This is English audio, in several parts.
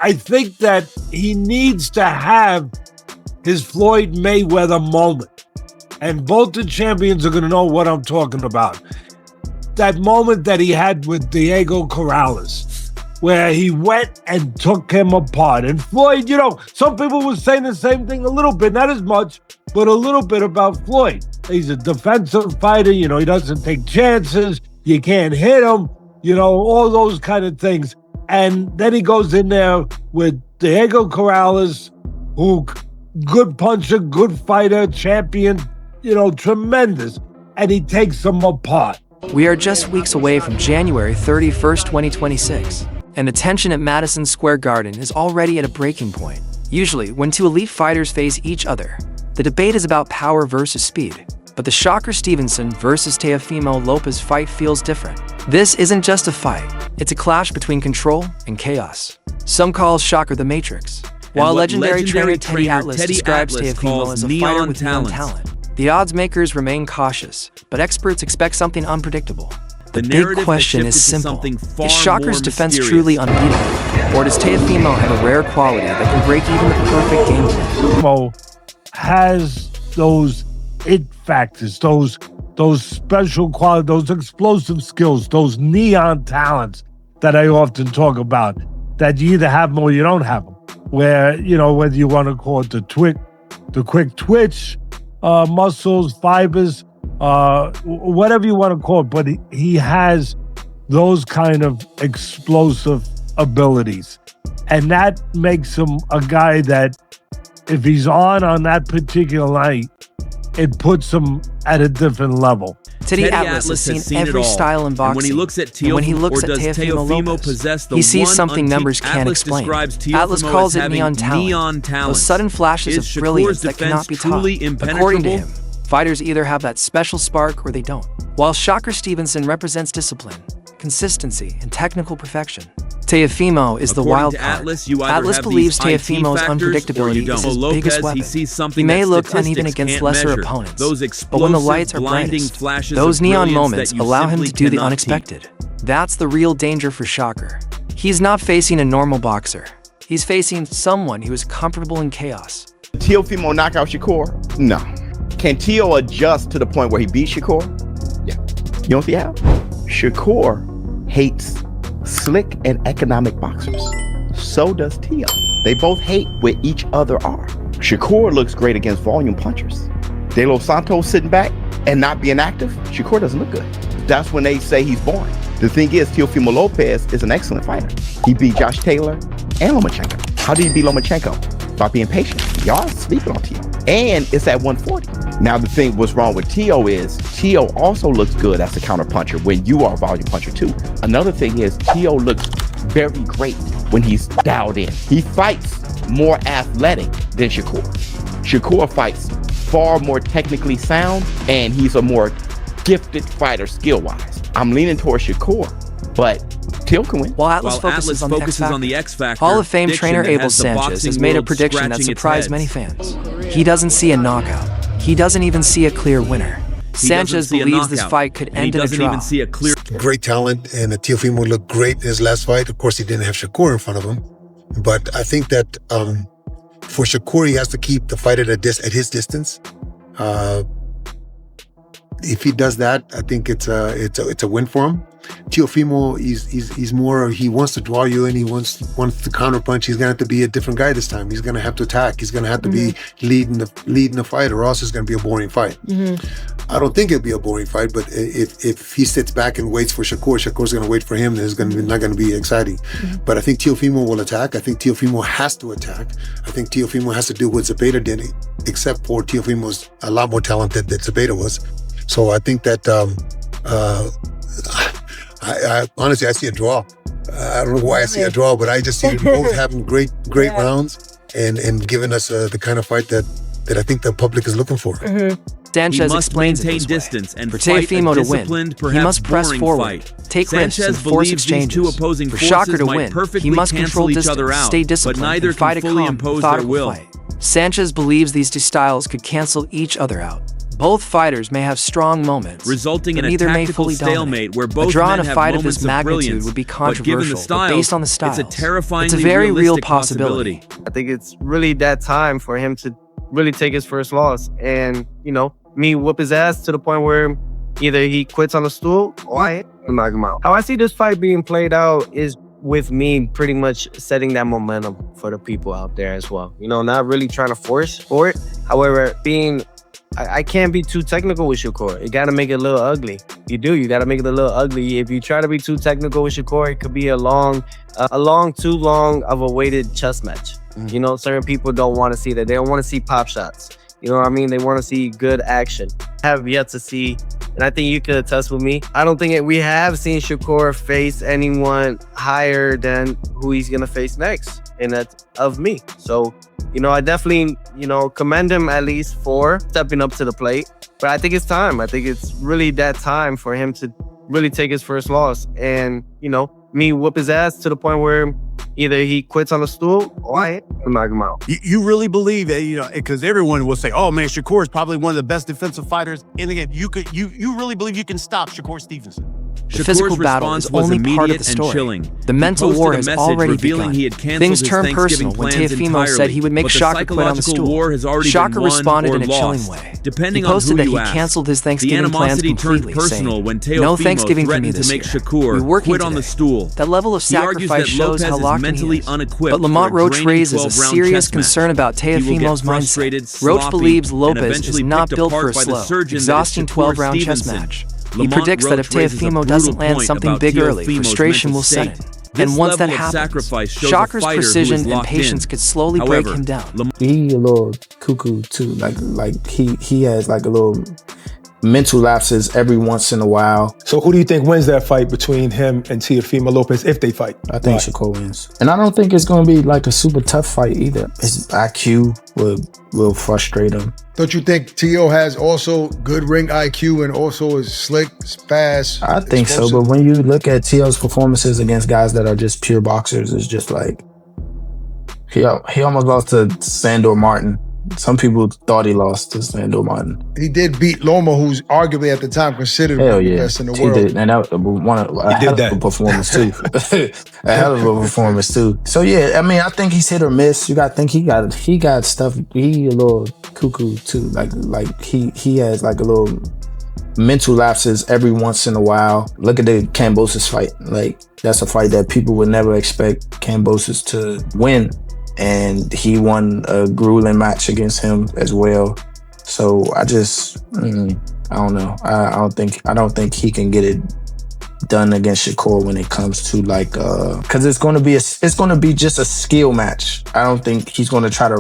I think that he needs to have his Floyd Mayweather moment. And both the champions are going to know what I'm talking about. That moment that he had with Diego Corrales, where he went and took him apart. And Floyd, some people were saying the same thing a little bit, not as much, but a little bit about Floyd. He's a defensive fighter, he doesn't take chances, you can't hit him, all those kind of things. And then he goes in there with Diego Corrales, who good puncher, good fighter, champion, tremendous. And he takes him apart. We are just weeks away from January 31st, 2026, and the tension at Madison Square Garden is already at a breaking point. Usually, when two elite fighters face each other, the debate is about power versus speed. But the Shakur Stevenson versus Teofimo Lopez fight feels different. This isn't just a fight, it's a clash between control and chaos. Some call Shakur the Matrix, while legendary trainer Teddy Atlas describes Teofimo as a fighter with neon talent. The odds makers remain cautious, but experts expect something unpredictable. The big question is simple. Is Shakur's defense truly unbeatable? Or does Teofimo have a rare quality that can break even the perfect game plan? Teofimo has those it factors, those special qualities, those explosive skills, those neon talents that I often talk about, that you either have them or you don't have them. Where, whether you want to call it the quick twitch, muscles, fibers, whatever you want to call it, but he has those kind of explosive abilities. And that makes him a guy that if he's on that particular night, it puts him at a different level. Teddy Atlas has seen every style in boxing. When he looks at Teofimo Lopez, he sees something numbers can't explain. Atlas calls it neon talent. Those sudden flashes of brilliance that cannot be taught. According to him, fighters either have that special spark or they don't. While Shakur Stevenson represents discipline, consistency, and technical perfection, Teofimo is the wild card. Atlas believes Teofimo's unpredictability is his biggest weapon. He may look uneven against lesser opponents, but when the lights are brightest, those neon moments allow him to do the unexpected. That's the real danger for Shakur. He's not facing a normal boxer. He's facing someone who is comfortable in chaos. Teofimo knock out Shakur? No. Can Teo adjust to the point where he beats Shakur? Yeah. You don't see how? Shakur hates slick and economic boxers. So does Teo. They both hate where each other are. Shakur looks great against volume punchers. De Los Santos sitting back and not being active, Shakur doesn't look good. That's when they say he's boring. The thing is, Teofimo Lopez is an excellent fighter. He beat Josh Taylor and Lomachenko. How did he beat Lomachenko? By being patient. Y'all sleeping on Teo. And it's at 140. Now the thing what's wrong with Teo is Teo also looks good as a counter puncher when you are a volume puncher too. Another thing is Teo looks very great when he's dialed in. He fights more athletic than Shakur. Shakur fights far more technically sound and he's a more gifted fighter skill-wise. I'm leaning towards Shakur, but Teo can win. While Atlas focuses on the X Factor, Hall of Fame trainer Abel Sanchez has made a prediction that surprised many fans. He doesn't see a knockout. He doesn't even see a clear winner. Sanchez believes this fight could end in a draw. Great talent, and Teofimo looked great in his last fight. Of course, he didn't have Shakur in front of him. But I think that for Shakur, he has to keep the fight at his distance. If he does that, I think it's a win for him. Teofimo, he's more, he wants to draw you in, he wants to counter punch. He's gonna have to be a different guy this time. He's gonna have to attack. He's gonna have to be leading the fight, or else it's gonna be a boring fight. I don't think it'll be a boring fight, but if he sits back and waits for Shakur's gonna wait for him, then it's not gonna be exciting. But I think Teofimo will attack. I think Teofimo has to attack. I think Teofimo has to do what Zepeda did, except for Teofimo's a lot more talented than Zepeda was. So I think that I honestly, I see a draw. I don't know why I see a draw, but I just see both having great rounds and giving us the kind of fight that I think the public is looking for. Sanchez explains it this way. For Teofimo to win, he must press forward, take risks, and force exchanges. For Shakur to win, he must control distance, stay disciplined, and fight a calm, methodical fight. Sanchez believes these two styles could cancel each other out. Both fighters may have strong moments, resulting in a neither may tactical fully stalemate where both a draw men in a have fight of moments this magnitude would be but given the controversial, styles, but based on the styles, it's a terrifyingly it's a very real realistic possibility. I think it's really that time for him to really take his first loss and, you know, me whoop his ass to the point where either he quits on the stool or I knock him out. How I see this fight being played out is with me pretty much setting that momentum for the people out there as well. You know, not really trying to force for it. However, I can't be too technical with Shakur. You got to make it a little ugly. You got to make it a little ugly. If you try to be too technical with Shakur, it could be too long of a weighted chess match. You know, certain people don't want to see that. They don't want to see pop shots. You know what I mean? They want to see good action. I have yet to see, and I think you could attest with me, I don't think we have seen Shakur face anyone higher than who he's going to face next, and that's of me. So, you know, I definitely, you know, commend him at least for stepping up to the plate. But I think it's time. I think it's really that time for him to really take his first loss and, you know, me whoop his ass to the point where either he quits on the stool or I knock him out. You really believe that, you know, because everyone will say, oh man, Shakur is probably one of the best defensive fighters in the game. You really believe you can stop Shakur Stevenson? The physical battle is only part of the story. The mental war has already begun. Things turned personal when Teofimo said he would make Shakur quit on the stool. Shakur responded in a chilling way. He posted that he canceled his Thanksgiving plans completely, saying, "No Thanksgiving for me this year. We're working today." That level of sacrifice shows how locked in he is. But Lamont Roach raises a serious concern about Teofimo's mindset. Roach believes Lopez is not built for a slow, exhausting 12-round chess match. He predicts that if Teofimo doesn't land something big early, frustration will set in. And once that happens, Shakur's precision and patience could slowly break him down. He a little cuckoo too. Like he has like a little mental lapses every once in a while. So who do you think wins that fight between him and Teofimo Lopez if they fight? I think Shakur wins. And I don't think it's going to be like a super tough fight either. His IQ will frustrate him. Don't you think Teo has also good ring IQ and also is slick, fast? I think so, but when you look at Teo's performances against guys that are just pure boxers, it's just like he almost lost to Sandor Martin. Some people thought he lost to Sandor Martin. He did beat Loma, who's arguably at the time considered one of the best in the world. Did, and that was a hell of a performance too. A hell of a performance too. So yeah, I mean, I think he's hit or miss. You got to think he got stuff. He a little cuckoo too. Like he has like a little mental lapses every once in a while. Look at the Kambosos fight. Like that's a fight that people would never expect Kambosos to win. And he won a grueling match against him as well. So I just, I don't know. I don't think he can get it done against Shakur when it comes to like, cause it's going to be just a skill match. I don't think he's going to try to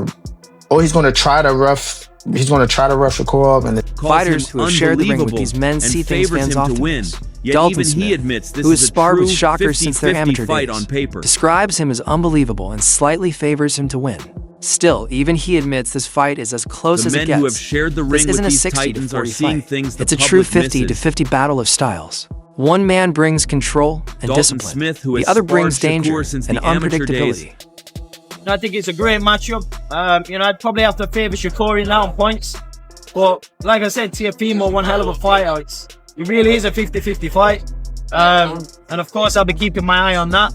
rough Shakur off. And fighters who have shared the ring with these men see things fans often miss. Dalton Smith, who has sparred with Shakur since their amateur days, describes him as unbelievable and slightly favors him to win. Still, even he admits this fight is as close as it gets. The men who have shared the ring with these titans are seeing things the public misses. It's a true 50-50 battle of styles. One man brings control and discipline. The other brings danger and unpredictability. I think it's a great matchup. I'd probably have to favour Shakur in that on points. But like I said, Teofimo, one hell of a fighter. It really is a 50-50 fight. And of course, I'll be keeping my eye on that.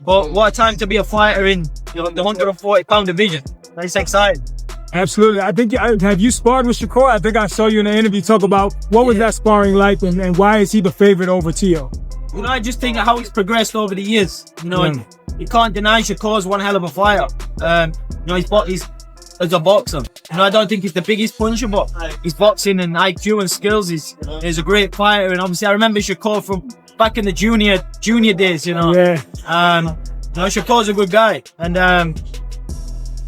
But what a time to be a fighter in the 140-pound division. That's exciting. Absolutely. I think, have you sparred with Shakur? I think I saw you in an interview talk about what was that sparring like and why is he the favorite over Teo? I just think of how he's progressed over the years. And you can't deny Shakur's one hell of a fighter. He's as a boxer. I don't think he's the biggest puncher, but his boxing and IQ and skills is a great fighter. And obviously, I remember Shakur from back in the junior days. Shakur's a good guy, and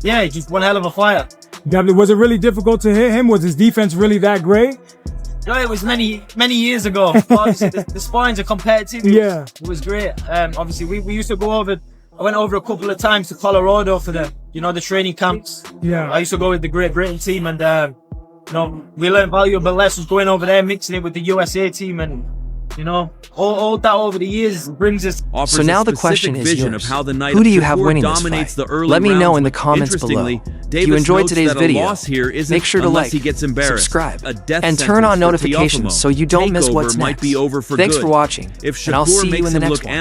he's just one hell of a fighter. Was it really difficult to hit him? Was his defense really that great? No, it was many years ago. Obviously, the sparings are competitive. Yeah, it was great. Obviously, we used to go over. I went over a couple of times to Colorado for the training camps. Yeah. I used to go with the Great Britain team and, we learned valuable lessons going over there, mixing it with the USA team. And, You know, all that over the years brings us. So now the question is yours. Who do you have winning this fight? Let me know in the comments below. If you enjoyed today's video, make sure to like, subscribe, and turn on notifications so you don't miss what's next. Thanks for watching, and I'll see you in the next one.